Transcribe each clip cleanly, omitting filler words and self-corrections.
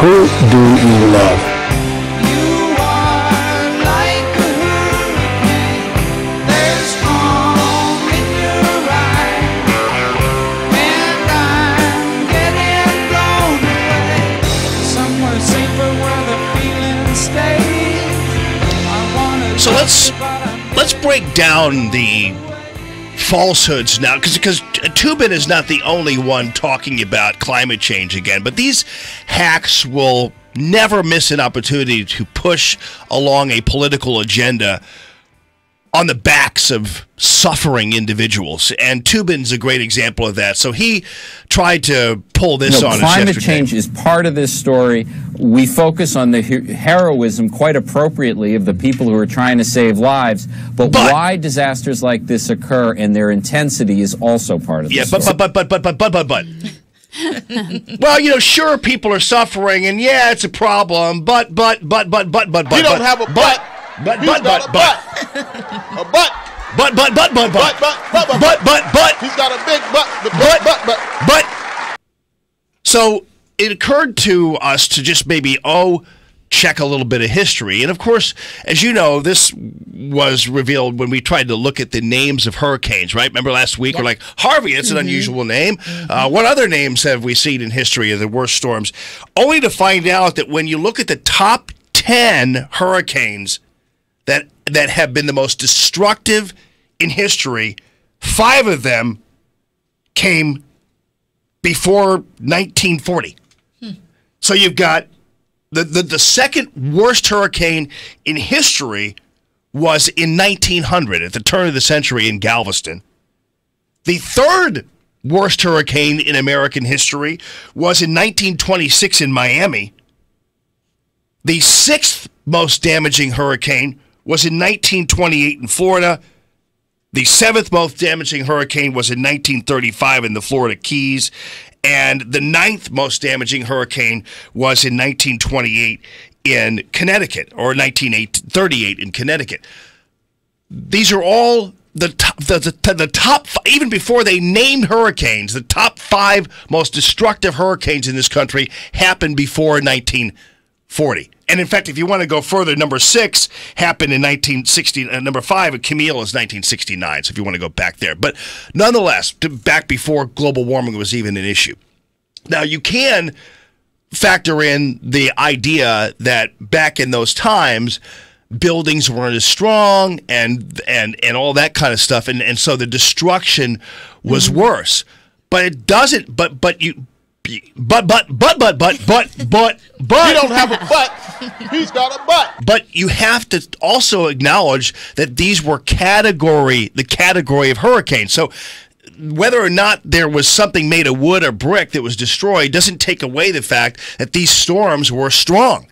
Who do you love? So let's break down the falsehoods now, because Tubin is not the only one talking about climate change again, but these hacks will never miss an opportunity to push along a political agenda on the backs of suffering individuals, and Tubin's a great example of that. So he tried to pull this on us yesterday. Climate change is part of this story. We focus on the heroism quite appropriately of the people who are trying to save lives, but why disasters like this occur and their intensity is also part of this. Well, you know, sure, people are suffering, and yeah, it's a problem, but. You don't have a but. But. A but. He's got a big butt. But. So it occurred to us to just maybe, check a little bit of history. And of course, as you know, this was revealed when we tried to look at the names of hurricanes, right? Remember last week, we're like, Harvey, that's an unusual name. What other names have we seen in history of the worst storms? Only to find out that when you look at the top 10 hurricanes that have been the most destructive in history, 5 of them came before 1940. So you've got the second worst hurricane in history was in 1900, at the turn of the century in Galveston. The third worst hurricane in American history was in 1926 in Miami. The sixth most damaging hurricane was in 1928 in Florida. The seventh most damaging hurricane was in 1935 in the Florida Keys. And the ninth most damaging hurricane was in 1928 in Connecticut, or 1938 in Connecticut. These are all the top, even before they named hurricanes, the top 5 most destructive hurricanes in this country happened before 1940. And in fact, if you want to go further, number 6 happened in 1960. Number 5, Camille, is 1969. So if you want to go back there, but nonetheless, back before global warming was even an issue. Now you can factor in the idea that back in those times, buildings weren't as strong and all that kind of stuff, and so the destruction was worse. But it doesn't. But you. But you don't have a butt. He's got a butt. But you have to also acknowledge that these were the category of hurricanes. So whether or not there was something made of wood or brick that was destroyed doesn't take away the fact that these storms were strong.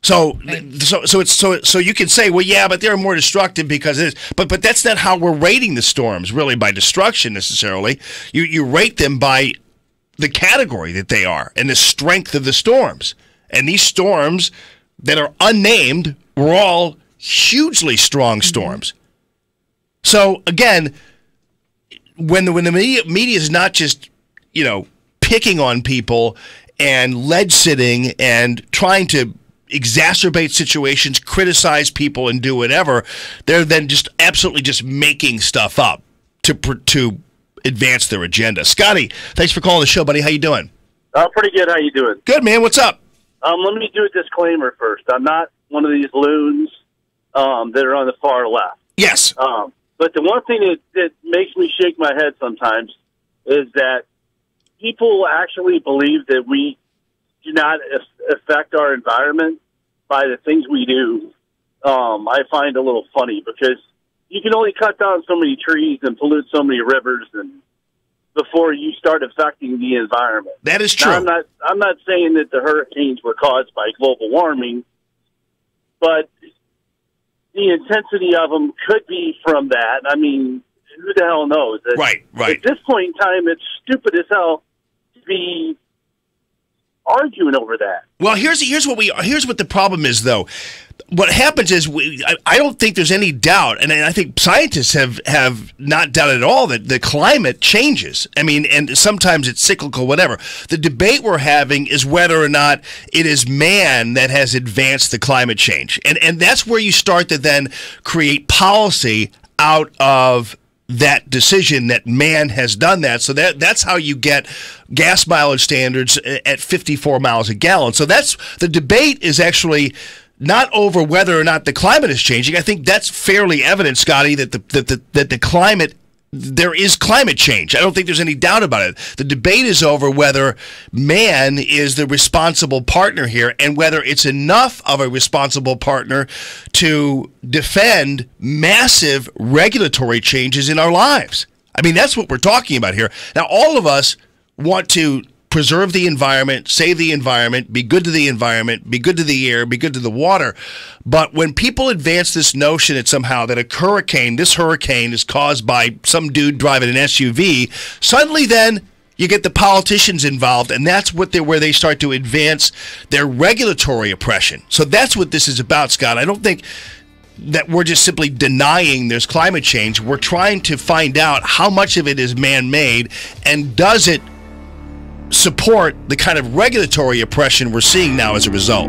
So you can say, well, yeah, but they're more destructive because it is. But that's not how we're rating the storms, really, by destruction necessarily. You rate them by the category that they are and the strength of the storms. And these storms that are unnamed were all hugely strong storms. So again, when the media is not just, picking on people and lead sitting and trying to exacerbate situations, criticize people and do whatever, they're then just absolutely just making stuff up to advance their agenda. Scotty, thanks for calling the show, buddy. How you doing? Pretty good. How you doing? Good, man. What's up? Let me do a disclaimer first. I'm not one of these loons that are on the far left. Yes. But the one thing that makes me shake my head sometimes is that people actually believe that we do not affect our environment by the things we do. I find a little funny because you can only cut down so many trees and pollute so many rivers and before you start affecting the environment. That is true. Now, I'm not saying that the hurricanes were caused by global warming, but the intensity of them could be from that. I mean, who the hell knows? Right. At this point in time, it's stupid as hell to be arguing over that. Well, here's what the problem is, though. what happens is I don't think there's any doubt, and I think scientists have not doubted at all that the climate changes. I mean, and sometimes it's cyclical, whatever. The debate we're having is whether or not it is man that has advanced the climate change. And that's where you start to then create policy out of that decision that man has done that. So that's how you get gas mileage standards at 54 miles a gallon. So that's the debate is actually not over whether or not the climate is changing. I think that's fairly evident, Scotty, that the climate, there is climate change. I don't think there's any doubt about it. The debate is over whether man is the responsible partner here and whether it's enough of a responsible partner to defend massive regulatory changes in our lives. I mean, that's what we're talking about here. Now, all of us want to preserve the environment, save the environment, be good to the environment, be good to the air, be good to the water. But when people advance this notion that somehow that this hurricane is caused by some dude driving an SUV, suddenly then you get the politicians involved, and that's where they start to advance their regulatory oppression. So that's what this is about, Scott. I don't think that we're just simply denying there's climate change. We're trying to find out how much of it is man-made, and does it support the kind of regulatory oppression we're seeing now as a result.